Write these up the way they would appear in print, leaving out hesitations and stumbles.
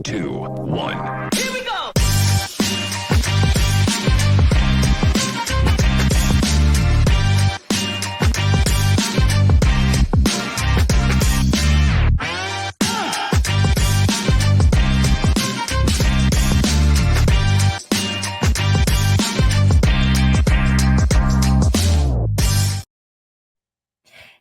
2, 1. Here we go!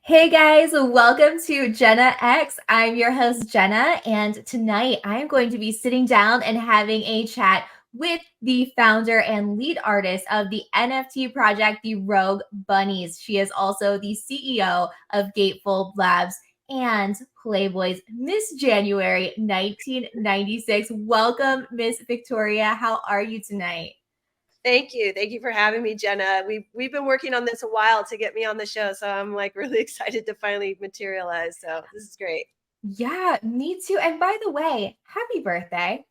Hey guys, welcome to Jenna X. I'm your host, Jenna, and tonight I'm going to be sitting down and having a chat with the founder and lead artist of the NFT project, the Rogue Bunnies. She is also the CEO of Gatefold Labs and Playboy's Miss January 1996. Welcome, Miss Victoria. How are you tonight? Thank you. Thank you for having me, Jenna. We've been working on this a while to get me on the show, so I'm like really excited to finally materialize. So this is great. Yeah, me too. And by the way, happy birthday.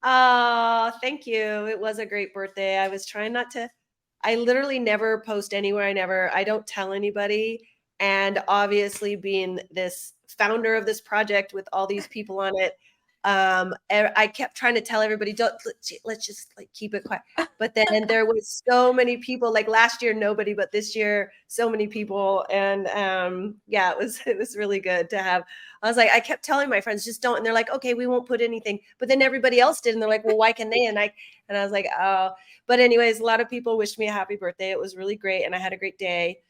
Oh, thank you. It was a great birthday. I was trying not to, I literally never post anywhere. I don't tell anybody. And obviously being this founder of this project with all these people on it, I kept trying to tell everybody, let's just like keep it quiet. But then there was so many people, like last year, nobody, but this year, so many people. And yeah, it was really good to have. I was like, I kept telling my friends, just don't. And they're like, okay, we won't put anything. But then everybody else did. And they're like, well, why can they? And I was like, oh, but anyways, a lot of people wished me a happy birthday. It was really great. And I had a great day.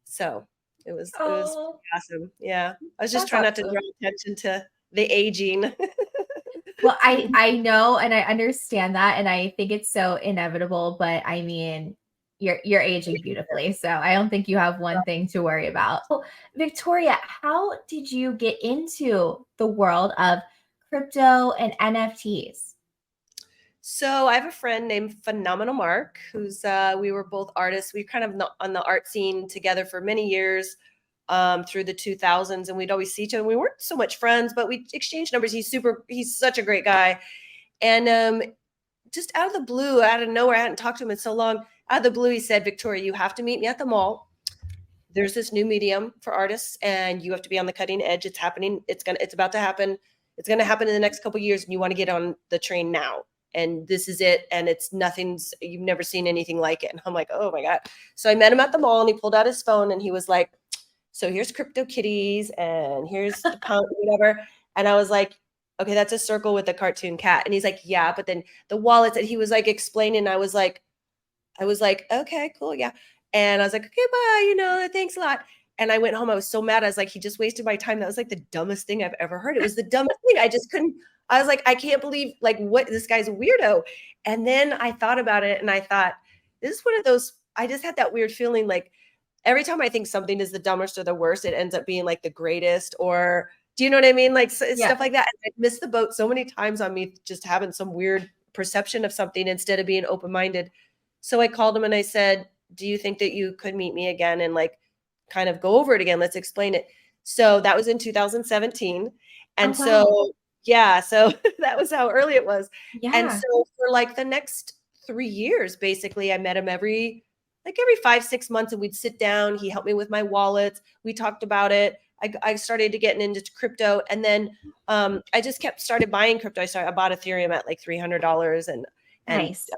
So it was awesome. Yeah. I was just trying not to draw attention to the aging. Well, I know and I understand that, and I think it's so inevitable, but I mean, you're aging beautifully, so I don't think you have one thing to worry about. So, Victoria, how did you get into the world of crypto and NFTs? So I have a friend named Phenomenal Mark, who's we were both artists. We kind of on the art scene together for many years through the 2000s, and we'd always see each other. We weren't so much friends, but we exchanged numbers. He's such a great guy. And just out of the blue, out of nowhere, I hadn't talked to him in so long. Out of the blue, he said, Victoria, you have to meet me at the mall. There's this new medium for artists, and you have to be on the cutting edge. It's happening. It's about to happen. It's going to happen in the next couple of years, and you want to get on the train now. And this is it. And it's nothing's, you've never seen anything like it. And I'm like, oh my God. So I met him at the mall, and he pulled out his phone, and he was like, so here's crypto kitties, and here's the pound, whatever. And I was like, okay, that's a circle with a cartoon cat. And he's like, yeah, but then the wallets that he was like explaining, I was like, okay, cool. Yeah. And I was like, okay, bye, thanks a lot. And I went home. I was so mad. I was like, he just wasted my time. That was like the dumbest thing I've ever heard. It was the dumbest thing. I just couldn't, I was like, I can't believe like what this guy's a weirdo. And then I thought about it, and I thought, this is one of those, I just had that weird feeling like every time I think something is the dumbest or the worst, it ends up being like the greatest, or do you know what I mean? Like stuff like that. I missed the boat so many times on me just having some weird perception of something instead of being open-minded. So I called him and I said, do you think that you could meet me again and like kind of go over it again? Let's explain it. So that was in 2017. And so, yeah, so that was how early it was. Yeah. And so for like the next 3 years, basically, I met him every 5-6 months, and we'd sit down. He helped me with my wallets. We talked about it. I started to get into crypto, and then I just started buying crypto. I bought Ethereum at like $300, and Nice.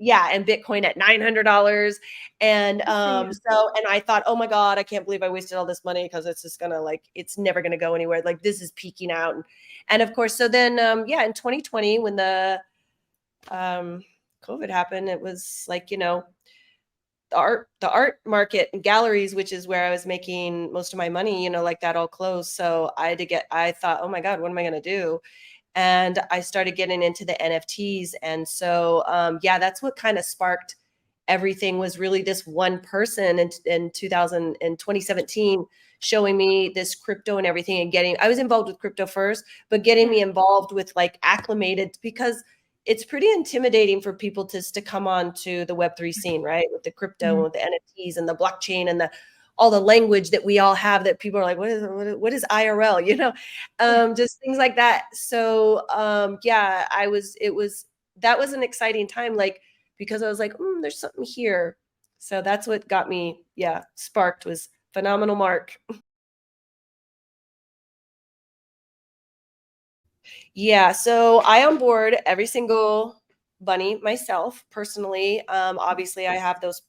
And Bitcoin at $900. And and I thought, oh my God, I can't believe I wasted all this money, because it's just gonna it's never gonna go anywhere. Like this is peaking out. And of course, so then in 2020, when the COVID happened, it was like, the art market and galleries, which is where I was making most of my money, like that all closed. So I thought, oh my God, what am I going to do? And I started getting into the NFTs. And so, that's what kind of sparked everything. Was really this one person in 2017 showing me this crypto and everything, and I was involved with crypto first, but getting me involved with like acclimated, because it's pretty intimidating for people to come on to the Web3 scene, right? With the crypto and with the NFTs and the blockchain and all the language that we all have that people are like, what is IRL? Just things like that. So that was an exciting time, like, because I was like, there's something here. So that's what got me, sparked, was Phenomenal Mark. Yeah, so I onboard every single bunny myself personally. Obviously, I have those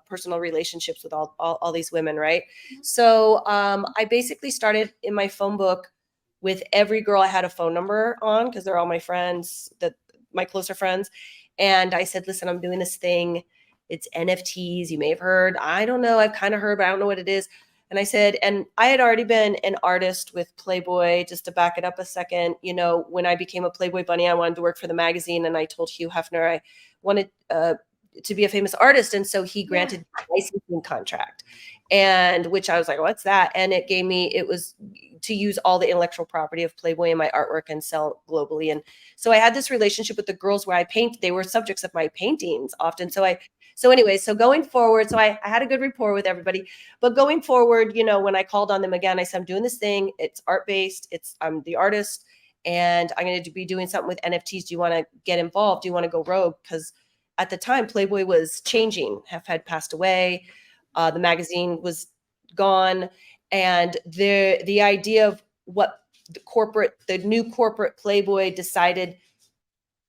personal relationships with all these women, right? So I basically started in my phone book with every girl I had a phone number on because they're all my friends, my closer friends. And I said, listen, I'm doing this thing. It's NFTs. You may have heard. I don't know. I've kind of heard, but I don't know what it is. And I said, and I had already been an artist with Playboy. Just to back it up a second, when I became a Playboy bunny, I wanted to work for the magazine. And I told Hugh Hefner I wanted to be a famous artist. And so he granted a licensing contract, and which I was like, what's that? And it was to use all the intellectual property of Playboy in my artwork and sell globally. And so I had this relationship with the girls where I paint. They were subjects of my paintings often. So going forward, I had a good rapport with everybody. But going forward, when I called on them again, I said, I'm doing this thing. It's art-based. I'm the artist, and I'm going to be doing something with NFTs. Do you want to get involved? Do you want to go rogue? Because at the time, Playboy was changing. Hef had passed away. The magazine was gone. And the idea of what the new corporate Playboy decided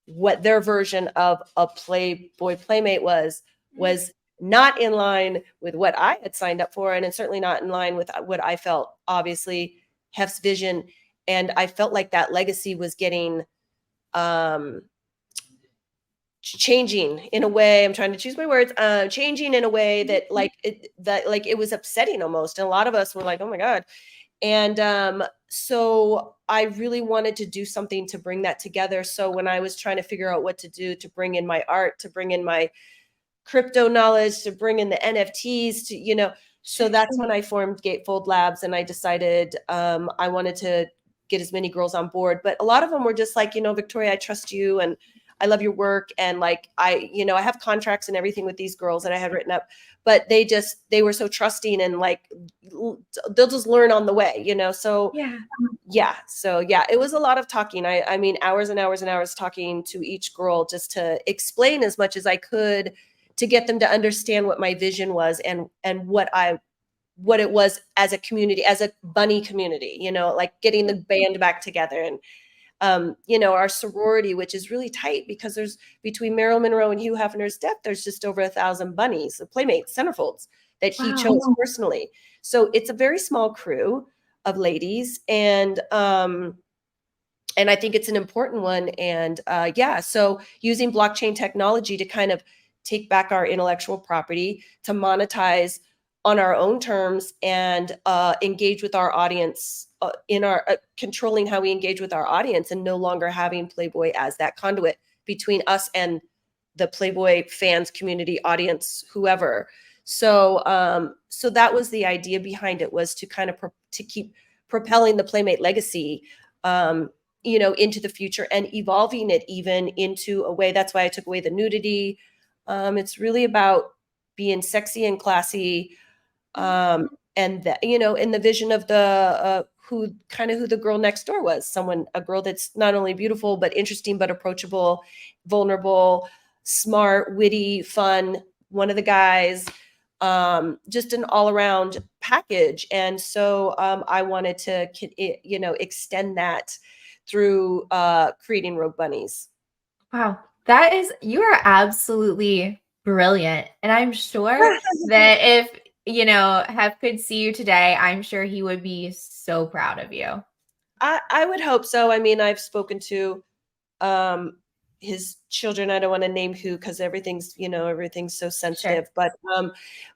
what their version of a Playboy Playmate was not in line with what I had signed up for, and it's certainly not in line with what I felt, obviously, Hef's vision. And I felt like that legacy was getting changing in a way. I'm trying to choose my words. Changing in a way that it was upsetting almost. And a lot of us were like, oh my God. And so I really wanted to do something to bring that together. So when I was trying to figure out what to do to bring in my art, to bring in my crypto knowledge, to bring in the NFTs, so that's when I formed Gatefold Labs, and I decided I wanted to get as many girls on board. But a lot of them were just like, Victoria, I trust you, and I love your work, and I have contracts and everything with these girls that I had written up, but they were so trusting, and they'll just learn on the way, so it was a lot of talking. I mean, hours and hours and hours talking to each girl just to explain as much as I could to get them to understand what my vision was, and what it was as a community, as a bunny community, getting the band back together. And our sorority, which is really tight because there's, between Marilyn Monroe and Hugh Hefner's death, there's just over 1,000 bunnies, the Playmates, centerfolds, that he chose personally. So it's a very small crew of ladies, and I think it's an important one. And so using blockchain technology to kind of take back our intellectual property, to monetize on our own terms, and engage with our audience in our controlling how we engage with our audience, and no longer having Playboy as that conduit between us and the Playboy fans, community, audience, whoever. So that was the idea behind it, was to kind of to keep propelling the Playmate legacy into the future, and evolving it even into a way. That's why I took away the nudity. It's really about being sexy and classy, and that, in the vision of the who the girl next door was, a girl that's not only beautiful but interesting, but approachable, vulnerable, smart, witty, fun, one of the guys, just an all-around package. And so I wanted to extend that through creating Rogue Bunnies. Wow. You are absolutely brilliant. And I'm sure that if, Hef could see you today, I'm sure he would be so proud of you. I would hope so. I mean, I've spoken to his children. I don't want to name who, because everything's so sensitive. Sure.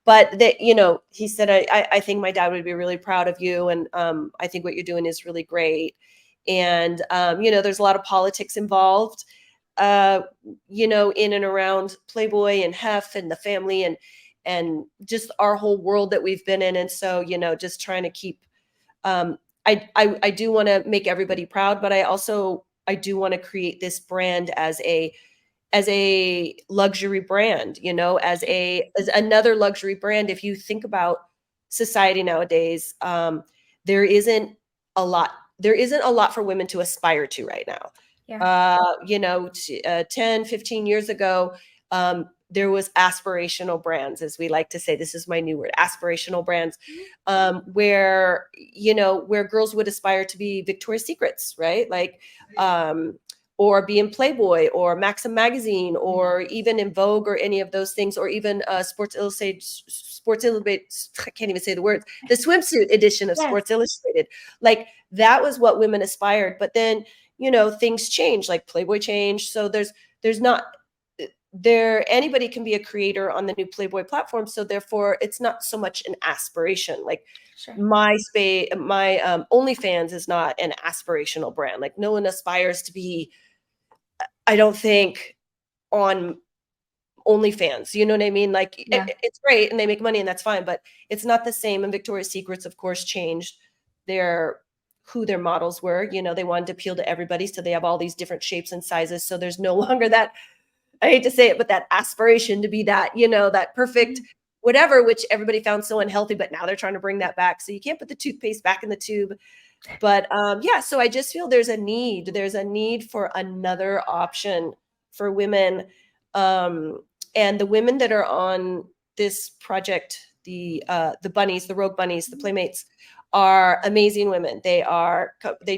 But that, he said, I think my dad would be really proud of you, and I think what you're doing is really great. And there's a lot of politics involved, in and around Playboy and Hef and the family, and just our whole world that we've been in. And so, just trying to keep, I do want to make everybody proud, but I do want to create this brand as a luxury brand, as another luxury brand. If you think about society nowadays, there isn't a lot for women to aspire to right now. 10, 15 years ago, there was aspirational brands, as we like to say. This is my new word, aspirational brands, where, where girls would aspire to be Victoria's Secrets, right? Like, or be in Playboy or Maxim magazine, or even in Vogue, or any of those things, or even Sports Illustrated, I can't even say the words, the swimsuit edition of Sports Illustrated. Like, that was what women aspired. But then, things change, like Playboy changed. So there's not anybody can be a creator on the new Playboy platform. So therefore it's not so much an aspiration. Like, my OnlyFans is not an aspirational brand. Like, no one aspires to be, I don't think, on OnlyFans. You know what I mean? Like, it's great and they make money and that's fine, but it's not the same. And Victoria's Secrets, of course, changed who their models were. They wanted to appeal to everybody. So they have all these different shapes and sizes. So there's no longer that, I hate to say it, but that aspiration to be that, that perfect whatever, which everybody found so unhealthy, but now they're trying to bring that back. So you can't put the toothpaste back in the tube. But so I just feel there's a need for another option for women. And the women that are on this project, the bunnies, the Rogue Bunnies, the Playmates, are amazing women. They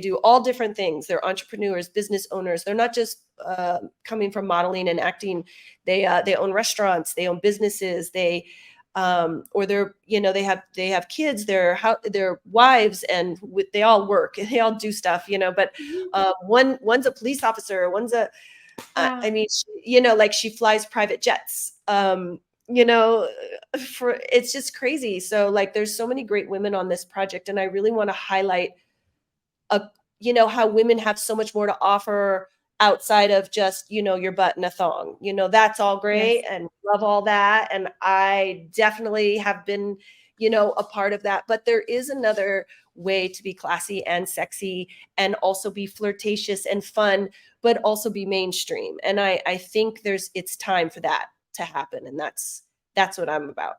do all different things. They're entrepreneurs, business owners. They're not just coming from modeling and acting. They own restaurants. They own businesses. They they have kids. They're wives, and they all work. They all do stuff. But one's a police officer. One's a I mean, she flies private jets. It's just crazy. So, like, there's so many great women on this project, and I really want to highlight how women have so much more to offer outside of just, your butt and a thong. That's all great, and love all that, and I definitely have been, a part of that. But there is another way to be classy and sexy, and also be flirtatious and fun, but also be mainstream. And I think it's time for that to happen. And that's what I'm about.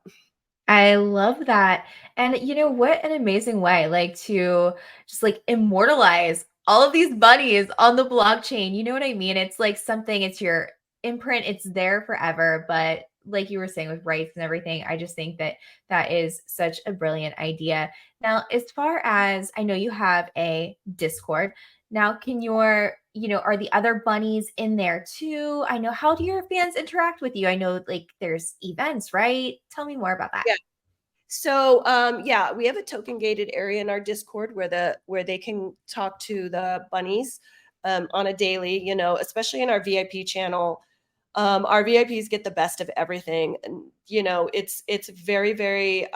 I love that. And what an amazing way, like, to just like immortalize all of these bunnies on the blockchain. You know what I mean? It's like it's your imprint, it's there forever. But like you were saying, with rights and everything, I just think that is such a brilliant idea. Now, as far as I know, you have a Discord. Now, are the other bunnies in there too? I know, how do your fans interact with you? I know, like, there's events, right? Tell me more about that. Yeah. So, we have a token gated area in our Discord where they can talk to the bunnies on a daily, especially in our VIP channel. Our VIPs get the best of everything. And, it's very, very,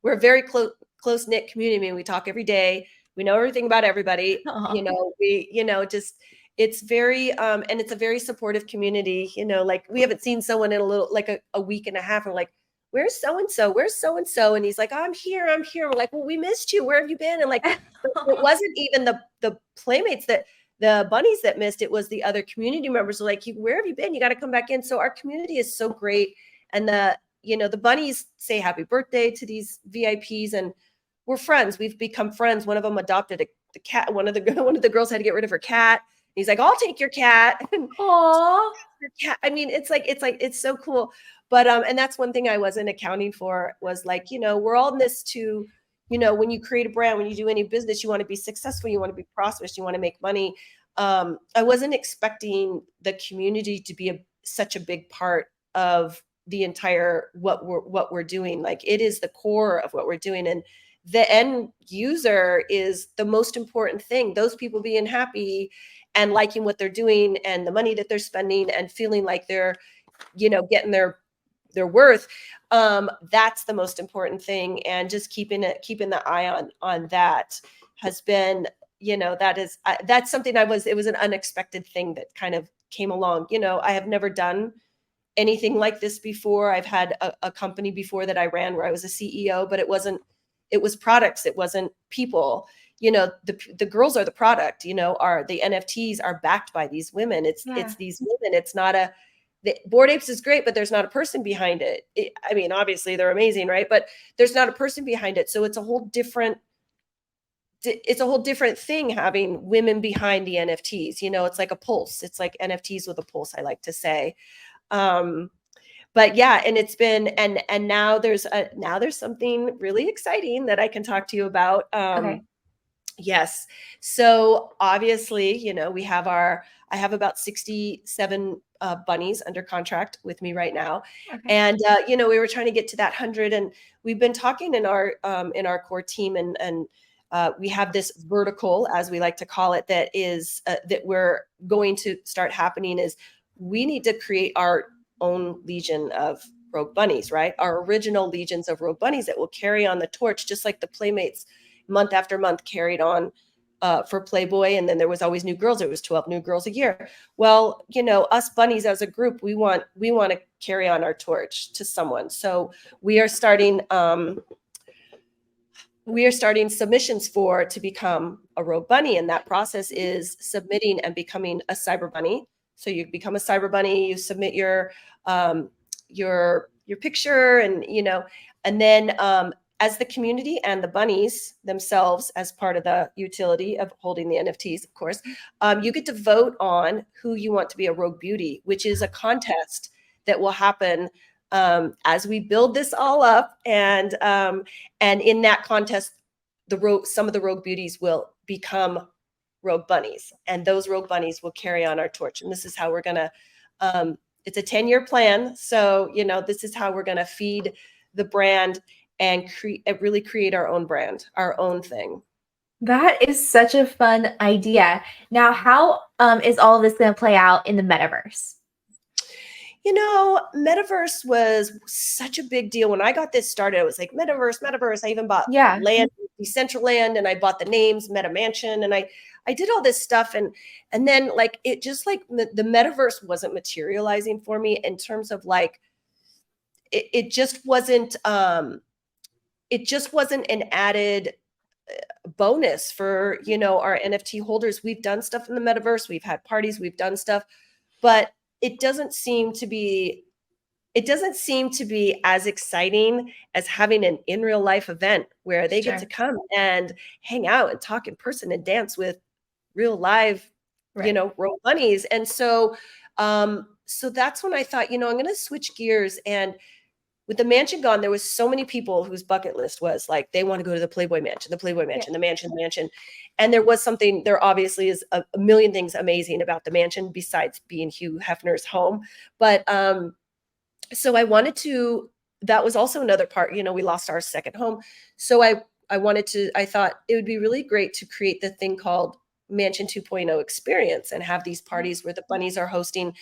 we're a very close knit community. I mean, we talk every day. We know everything about everybody. It's very, and it's a very supportive community. Like, we haven't seen someone in a week and a half. And like, where's so-and-so? Where's so-and-so? And he's like, I'm here. We're like, well, we missed you. Where have you been? And like, it wasn't even the Playmates the bunnies that missed. It was the other community members. Like, where have you been? You got to come back in. So our community is so great. And the bunnies say happy birthday to these VIPs, and we're friends. We've become friends. One of them adopted the cat. One of the girls had to get rid of her cat. He's like, I'll take your cat. Aww. I mean, it's so cool. But and that's one thing I wasn't accounting for, was like, we're all in this to, when you create a brand, when you do any business, you want to be successful, you want to be prosperous, you want to make money. I wasn't expecting the community to be such a big part of the entire what we're doing. Like, it is the core of what we're doing, and the end user is the most important thing. Those people being happy and liking what they're doing, and the money that they're spending, and feeling like they're, getting their worth. That's the most important thing. And just keeping the eye on that has been, that's something it was an unexpected thing that kind of came along. I have never done anything like this before. I've had a company before that I ran where I was a CEO, but it was products. It wasn't people. The girls are the product, the NFTs are backed by these women. It's these women. It's not the Bored Apes is great, but there's not a person behind it. I mean, obviously they're amazing, right? But there's not a person behind it. So it's a whole different thing having women behind the NFTs. It's like a pulse. It's like NFTs with a pulse, I like to say. but yeah, and it's been, and now there's something really exciting that I can talk to you about. Okay. Yes. So obviously, I have about 67 bunnies under contract with me right now. Okay. And, we were trying to get to that 100, and we've been talking in our core team, and we have this vertical, as we like to call it, that is, that we're going to start happening is we need to create our own legion of Rogue Bunnies, right? Our original legions of Rogue Bunnies that will carry on the torch, just like the Playmates month after month carried on for Playboy. And then there was always new girls. It was 12 new girls a year. Well, us bunnies as a group, we want to carry on our torch to someone. So we are starting submissions to become a Rogue Bunny. And that process is submitting and becoming a cyber bunny. So you become a cyber bunny, you submit your picture, and then as the community and the bunnies themselves, as part of the utility of holding the NFTs, of course, you get to vote on who you want to be a Rogue Beauty, which is a contest that will happen as we build this all up. And in that contest, some of the Rogue Beauties will become Rogue Bunnies, and those Rogue Bunnies will carry on our torch. And this is how we're going to, it's a 10-year plan. So, this is how we're going to feed the brand and really create our own brand, our own thing. That is such a fun idea. Now, how is all of this going to play out in the metaverse? Metaverse was such a big deal. When I got this started, I was like, Metaverse. I even bought land, Decentraland, and I bought the names Meta Mansion, and I did all this stuff. And then it just the Metaverse wasn't materializing for me in terms of it just wasn't an added bonus for, our NFT holders. We've done stuff in the Metaverse. We've had parties, we've done stuff, but it doesn't seem to be as exciting as having an in real life event where they get to come and hang out and talk in person and dance with real live, Rogue Bunnies. And so, so that's when I thought, I'm going to switch gears. And with the mansion gone, there was so many people whose bucket list was like, they want to go to the Playboy Mansion, the mansion. And there obviously is a million things amazing about the mansion besides being Hugh Hefner's home. But so that was also another part, we lost our second home. So I thought it would be really great to create the thing called Mansion 2.0 experience and have these parties where the bunnies are hosting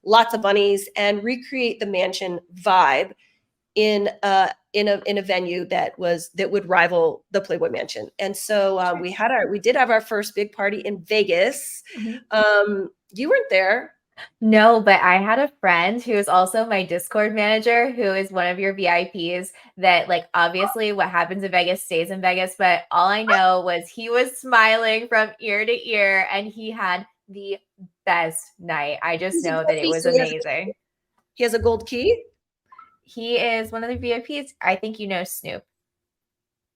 lots of bunnies and recreate the mansion vibe in a venue that would rival the Playboy Mansion. And so we did have our first big party in Vegas. Mm-hmm. You weren't there. No, but I had a friend who is also my Discord manager, who is one of your VIPs that obviously what happens in Vegas stays in Vegas. But all I know was he was smiling from ear to ear and he had the best night. I just know that it was amazing. He has a gold key. He is one of the VIPs. I think Snoop.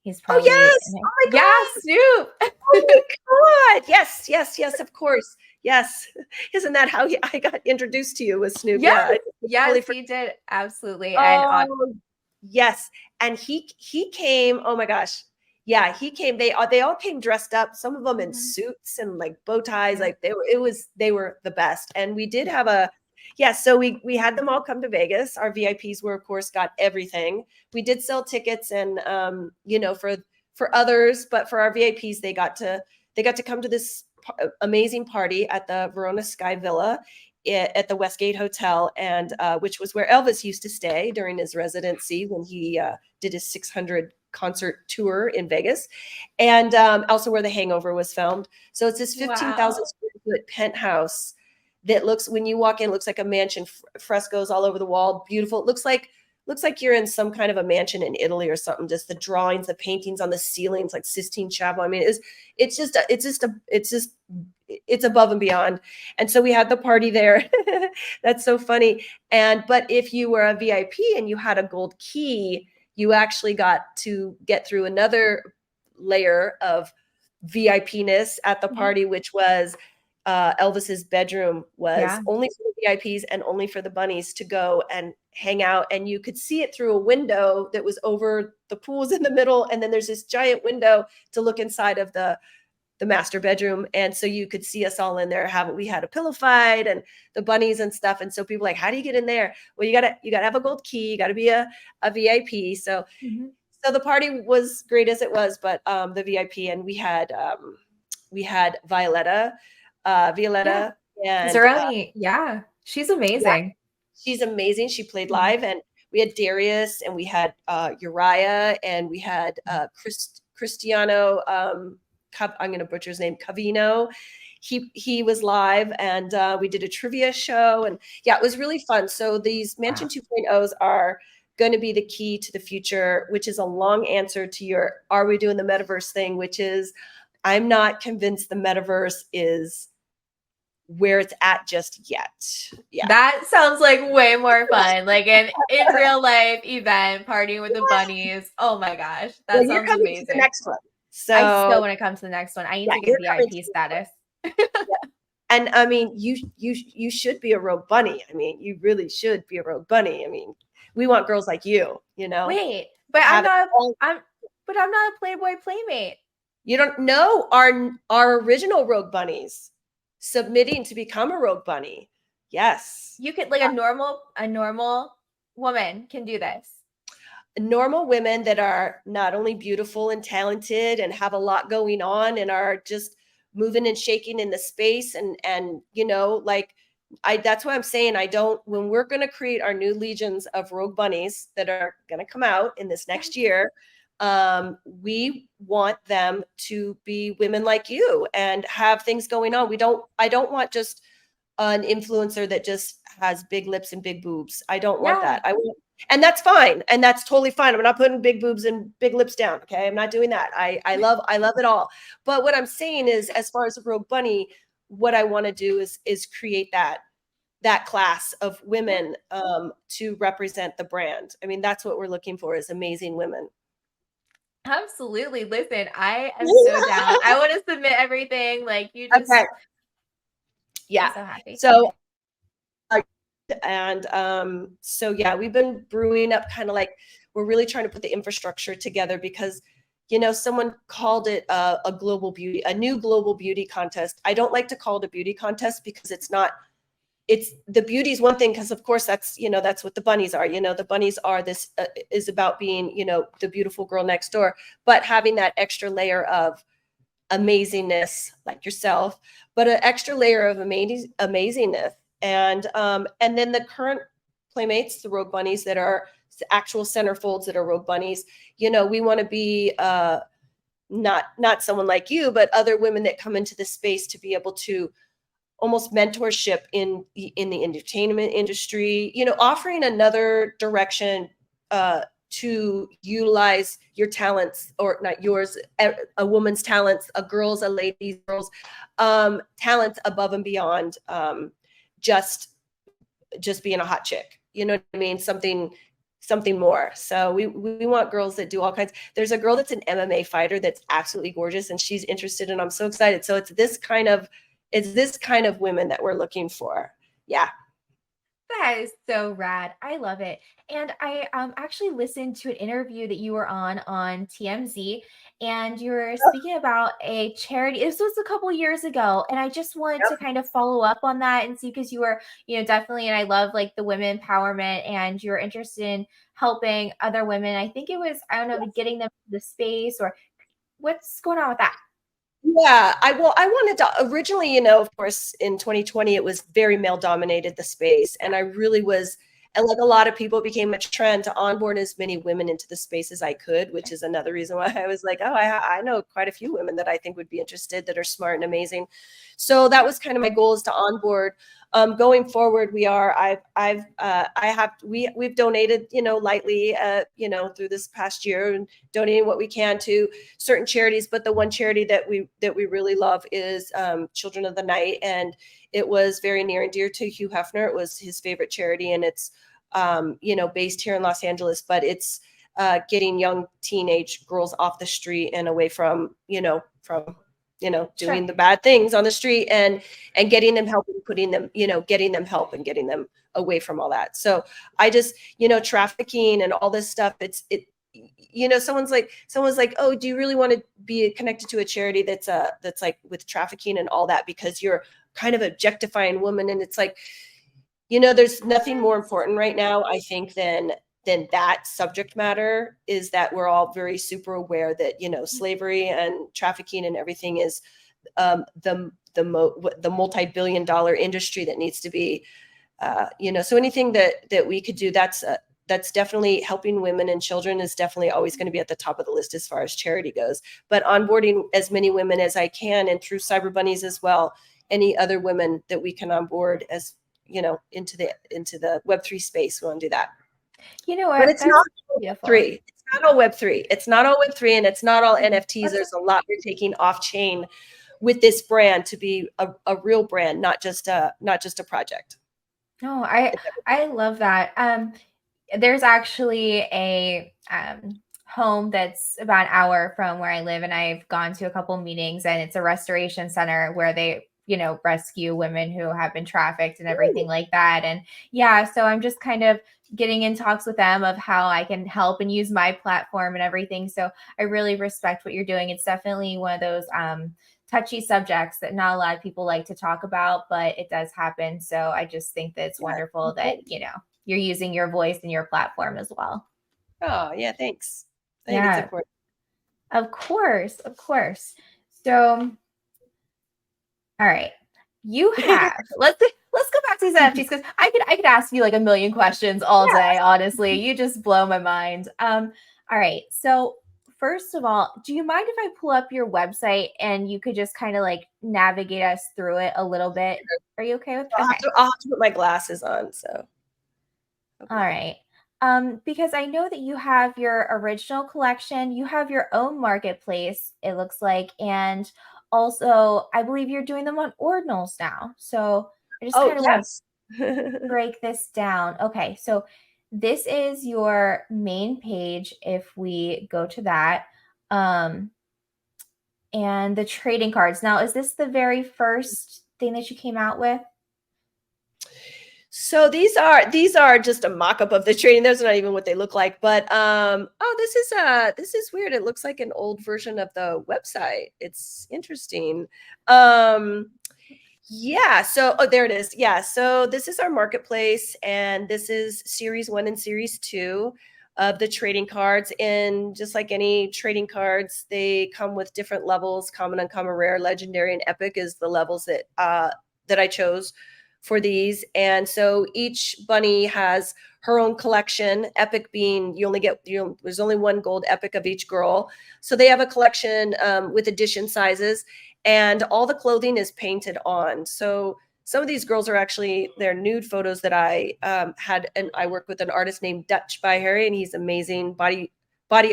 He's probably oh my God. Yeah, Snoop. Oh my God. Yes, of course. Yes. Isn't that how I got introduced to you, with Snoop? Yes, he did. Absolutely. Yes. And he came, oh my gosh. Yeah, he came. They all came dressed up, some of them in suits and bow ties. They were the best. And we did have so we had them all come to Vegas. Our VIPs were, of course, got everything. We did sell tickets and, for others, but for our VIPs, they got to come to this amazing party at the Verona Sky Villa at the Westgate Hotel, and which was where Elvis used to stay during his residency when he did his 600 concert tour in Vegas, and also where The Hangover was filmed. So it's this 15,000 square foot penthouse that when you walk in, looks like a mansion, frescoes all over the wall, beautiful. It looks like you're in some kind of a mansion in Italy or something. Just the drawings, the paintings on the ceilings, like Sistine Chapel. I mean, it's above and beyond. And so we had the party there. That's so funny. But if you were a VIP and you had a gold key, you actually got to get through another layer of VIP-ness at the party, which was Elvis's bedroom was Yeah. only for the VIPs and only for the bunnies to go and hang out. And you could see it through a window that was over the pools in the middle. And then there's this giant window to look inside of the master bedroom. And so you could see us all in there. We had a pillow fight and the bunnies and stuff. And so people were like, how do you get in there? Well, you gotta have a gold key. You gotta be a VIP. So the party was great as it was, but the VIP, and we had Violetta, Yeah. and Zeroni. Yeah. She's yeah, amazing. she's amazing. She played Mhm. live, and we had Darius, and we had Uriah, and we had Cristiano. I'm going to butcher his name, Cavino. He was live, and we did a trivia show, and yeah, it was really fun. So these Mansion Wow. 2.0s are going to be the key to the future, which is a long answer to your "Are we doing the metaverse thing?" Which is, I'm not convinced the metaverse is where it's at just yet. Yeah. That sounds like way more fun. Like an in real life event, partying with the bunnies. Oh my gosh. Well, That you're sounds coming to the amazing. next one. I still So want to come to the next one. I need yeah, to get you're coming to VIP this one. status. Yeah. And I mean, you should be a rogue bunny. I mean, you really should be a rogue bunny. I mean, we want girls like you, Wait, but have it all. I'm not a Playboy Playmate. You don't know our original rogue bunnies submitting to become a rogue bunny. Yes. You could like a normal woman can do this. Normal women that are not only beautiful and talented and have a lot going on and are just moving and shaking in the space and like that's why I'm saying I don't when we're going to create our new legions of rogue bunnies that are going to come out in this next year, we want them to be women like you and have things going on. I don't want just an influencer that just has big lips and big boobs. I don't want Yeah. that. And that's fine. And that's totally fine. I'm not putting big boobs and big lips down. Okay. I'm not doing that. I love it all. But what I'm saying is, as far as a rogue bunny, what I want to do is create that class of women to represent the brand. I mean, that's what we're looking for, is amazing women. Absolutely. Listen, I am so down. I want to submit everything. Like you just Okay. I'm Yeah. so happy. So and so yeah, we've been brewing up kind of like we're really trying to put the infrastructure together because someone called it a new global beauty contest. I don't like to call it a beauty contest because it's the beauty is one thing, because of course that's what the bunnies are. The bunnies are this is about being the beautiful girl next door, but having that extra layer of amazingness like yourself, but an extra layer of amazingness. And then the current playmates, the rogue bunnies that are actual centerfolds that are rogue bunnies, we want to be not someone like you, but other women that come into the space to be able to almost mentorship in the entertainment industry, offering another direction to utilize your talents, or not yours, a woman's talents, a lady's, girl's talents above and beyond just being a hot chick. You know what I mean? Something more. So we want girls that do all kinds. There's a girl that's an MMA fighter that's absolutely gorgeous, and she's interested, and I'm so excited. So it's this kind of women that we're looking for. Yeah. That is so rad. I love it. And I actually listened to an interview that you were on TMZ, and you were speaking about a charity. This was a couple years ago, and I just wanted to Yep. kind of follow up on that and see, because you were, definitely, and I love like the women empowerment, and you're interested in helping other women. I think it was, I don't know, getting them to the space, or what's going on with that? Yeah, I wanted to originally, of course, in 2020, it was very male dominated, the space. And I really was, and like a lot of people, it became a trend to onboard as many women into the space as I could, which is another reason why I was like, oh, I know quite a few women that I think would be interested, that are smart and amazing. So that was kind of my goal, is to onboard. Going forward, we've donated, lightly, through this past year, and donating what we can to certain charities. But the one charity that we really love is Children of the Night, and it was very near and dear to Hugh Hefner. It was his favorite charity, and it's based here in Los Angeles, but it's getting young teenage girls off the street and away from doing the bad things on the street, and getting them help and putting them, getting them help and getting them away from all that. So I just, trafficking and all this stuff, someone's like, oh, do you really want to be connected to a charity that's like with trafficking and all that, because you're kind of objectifying women? And it's like, there's nothing more important right now, I think, than that subject matter, is that we're all very super aware that, slavery and trafficking and everything is the multi-billion-dollar industry that needs to be, so anything that we could do, that's definitely helping women and children is definitely always going to be at the top of the list as far as charity goes. But onboarding as many women as I can, and through Cyber Bunnies as well, any other women that we can onboard as, into the Web3 space, we want to do that. You know what? But it's not Web3. It's not all Web3. It's not all Web3, and it's not all NFTs. There's a lot we're taking off chain with this brand to be a real brand, not just a project. No, I love that. There's actually a home that's about an hour from where I live, and I've gone to a couple meetings, and it's a restoration center where they, rescue women who have been trafficked and everything like that. And yeah, so I'm just kind of getting in talks with them of how I can help and use my platform and everything. So I really respect what you're doing. It's definitely one of those touchy subjects that not a lot of people like to talk about, but it does happen. So I just think that it's wonderful that, you're using your voice and your platform as well. Oh, yeah. Thanks. I think it's important. Of course. Of course. So, all right. You have, let's go back to these NFTs, because I could ask you like a million questions all day. Honestly, you just blow my mind. All right. So first of all, do you mind if I pull up your website and you could just kind of like navigate us through it a little bit? Are you okay with that? I'll have to put my glasses on. So. Okay. All right. Because I know that you have your original collection, you have your own marketplace, it looks like, and also I believe you're doing them on Ordinals now. So I just kind of want to break this down. Okay, so this is your main page. If we go to that, and the trading cards. Now, is this the very first thing that you came out with? So these are just a mock-up of the trading. Those are not even what they look like. But this is weird. It looks like an old version of the website. It's interesting. Yeah. So there it is. Yeah. So this is our marketplace, and this is Series 1 and Series 2 of the trading cards. And just like any trading cards, they come with different levels: common, uncommon, rare, legendary, and epic is the levels that I chose for these. And so each bunny has her own collection. Epic being there's only one gold epic of each girl. So they have a collection with edition sizes, and all the clothing is painted on. So some of these girls are actually, they're nude photos that I had, and I work with an artist named Dutch by Harry, and he's amazing body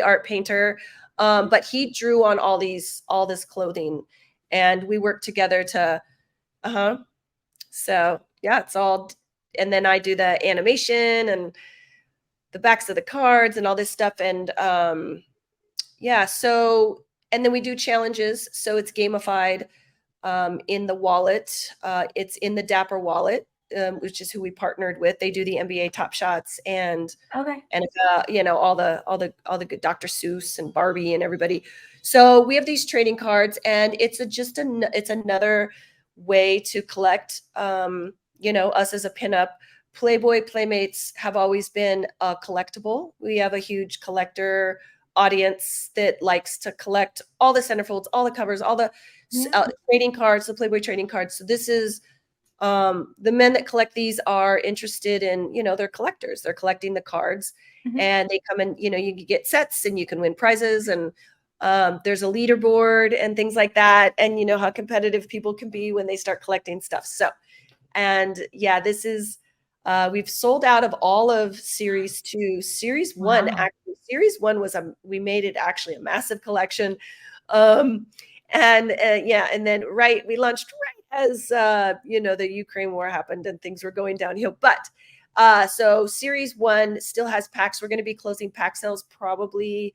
art painter. But he drew on all this clothing, and we worked together to, so yeah, it's all, and then I do the animation and the backs of the cards and all this stuff. And yeah, so, and then we do challenges. So it's gamified in the wallet. It's in the Dapper Wallet, which is who we partnered with. They do the NBA Top Shots and all the good Dr. Seuss and Barbie and everybody. So we have these trading cards, and it's it's another way to collect, us as a pinup. Playboy Playmates have always been a collectible. We have a huge collector audience that likes to collect all the centerfolds, all the covers, all the trading cards, the Playboy trading cards. So this is, the men that collect these are interested in, they're collectors. They're collecting the cards, and they come in, you can get sets and you can win prizes, and there's a leaderboard and things like that. And you know how competitive people can be when they start collecting stuff. So, and yeah, this is, we've sold out of all of Series 2. Series 1, actually, Series 1 we made it actually a massive collection. And then we launched right as, the Ukraine war happened and things were going downhill. But so Series 1 still has packs. We're going to be closing pack sales probably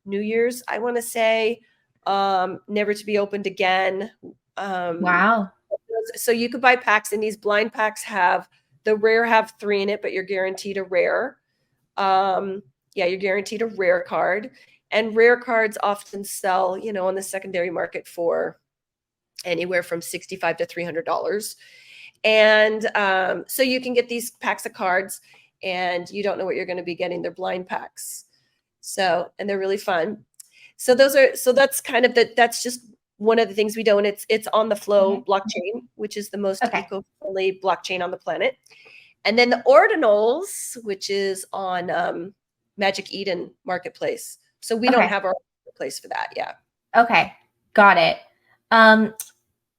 New Year's, I want to say. never to be opened again. Wow. So you could buy packs, and these blind packs the rare have 3 in it, but you're guaranteed a rare. You're guaranteed a rare card, and rare cards often sell, on the secondary market for anywhere from $65 to $300. And so you can get these packs of cards, and you don't know what you're going to be getting. They're blind packs. So, and they're really fun. So that's kind of that's just one of the things we do. And it's on the Flow blockchain, which is the most eco-friendly blockchain on the planet. And then the Ordinals, which is on Magic Eden Marketplace. So we don't have our marketplace for that. Yeah. Okay. Got it.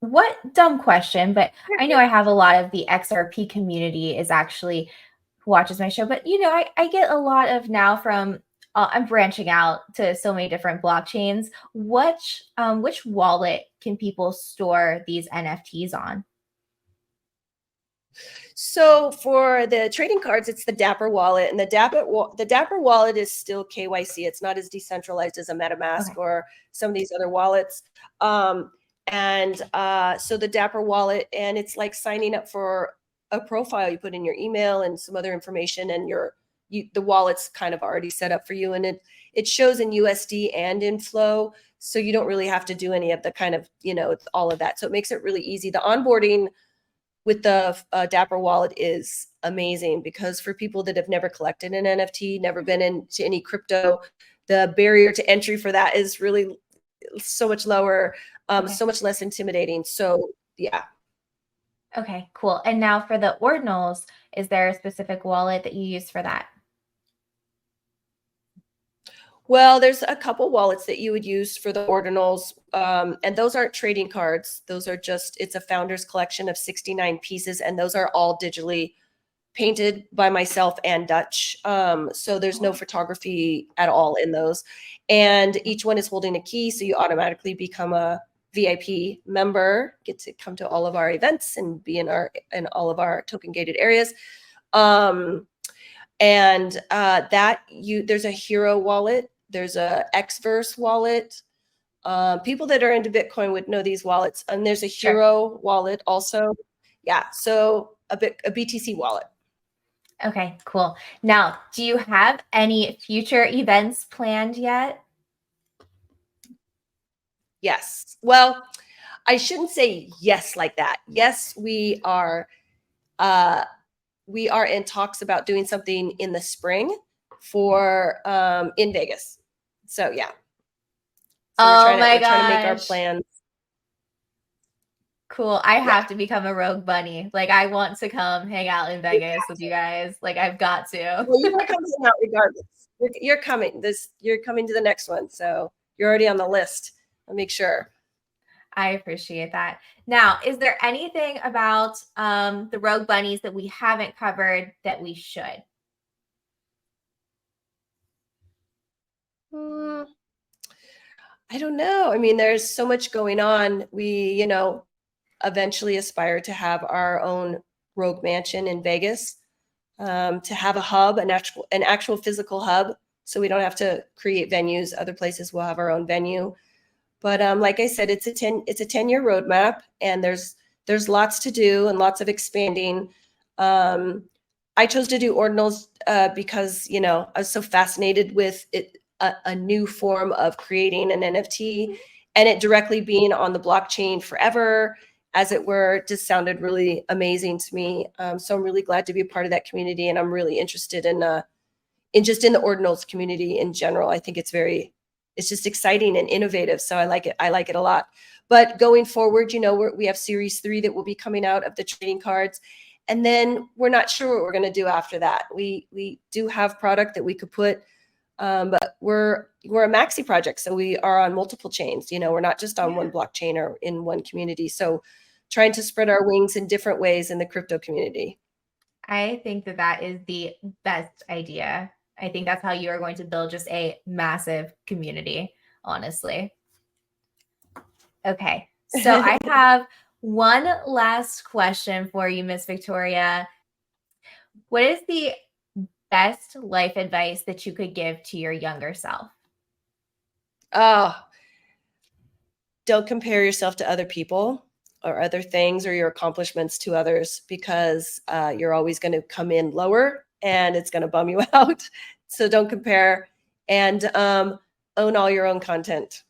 What dumb question, but I know I have a lot of the XRP community is actually who watches my show, but I get a lot of now from I'm branching out to so many different blockchains. Which wallet can people store these NFTs on? So for the trading cards, it's the Dapper Wallet, and the Dapper Wallet is still KYC. It's not as decentralized as a MetaMask or some of these other wallets. So the Dapper Wallet, and it's like signing up for a profile. You put in your email and some other information, and the wallet's kind of already set up for you, and it shows in USD and in Flow, so you don't really have to do any of the kind of all of that. So it makes it really easy. The onboarding with the Dapper Wallet is amazing, because for people that have never collected an NFT, never been into any crypto, the barrier to entry for that is really so much lower, so much less intimidating. So yeah. Okay, cool. And now for the Ordinals, is there a specific wallet that you use for that? Well, there's a couple wallets that you would use for the Ordinals, and those aren't trading cards. Those are it's a founder's collection of 69 pieces, and those are all digitally painted by myself and Dutch. So there's no photography at all in those. And each one is holding a key, so you automatically become a VIP member, get to come to all of our events and be in all of our token gated areas. There's a Hero wallet, there's a Xverse wallet. People that are into Bitcoin would know these wallets. And there's a Hero wallet also. Yeah, so a BTC wallet. Okay, cool. Now, do you have any future events planned yet? Yes. Well, I shouldn't say yes like that. Yes, we are in talks about doing something in the spring for in Vegas. So yeah. So we're trying to make our plans. Cool. I have to become a Rogue Bunny. Like, I want to come hang out in Vegas with you guys. Like, I've got to. Well, you're coming out regardless. You're coming. You're coming to the next one. So you're already on the list. I'll make sure. I appreciate that. Now, is there anything about the Rogue Bunnies that we haven't covered that we should? I don't know. I mean, there's so much going on. We, eventually aspire to have our own Rogue Mansion in Vegas, to have a hub, an actual physical hub, so we don't have to create venues. Other places will have our own venue. But like I said, it's a 10-year roadmap, and there's lots to do and lots of expanding. I chose to do Ordinals because I was so fascinated with it, a new form of creating an NFT, and it directly being on the blockchain forever, as it were, just sounded really amazing to me. So I'm really glad to be a part of that community, and I'm really interested in the Ordinals community in general. I think it's just exciting and innovative. So I like it. I like it a lot. But going forward, we have Series 3 that will be coming out of the trading cards. And then we're not sure what we're going to do after that. We do have product that we could put, but we're a maxi project. So we are on multiple chains. We're not just on one blockchain or in one community. So trying to spread our wings in different ways in the crypto community. I think that is the best idea. I think that's how you are going to build just a massive community, honestly. Okay, so I have one last question for you, Miss Victoria. What is the best life advice that you could give to your younger self? Oh, don't compare yourself to other people or other things or your accomplishments to others, because you're always going to come in lower and it's going to bum you out. So don't compare, and own all your own content.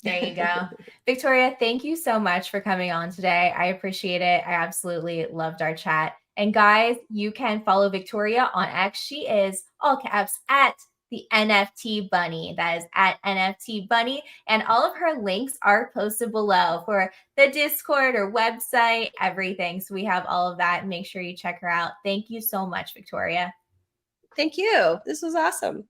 There you go. Victoria, thank you so much for coming on today. I appreciate it. I absolutely loved our chat. And guys, you can follow Victoria on X. She is all caps at the NFT Bunny. That is at NFT Bunny. And all of her links are posted below for the Discord or website, everything. So we have all of that. Make sure you check her out. Thank you so much, Victoria. Thank you. This was awesome.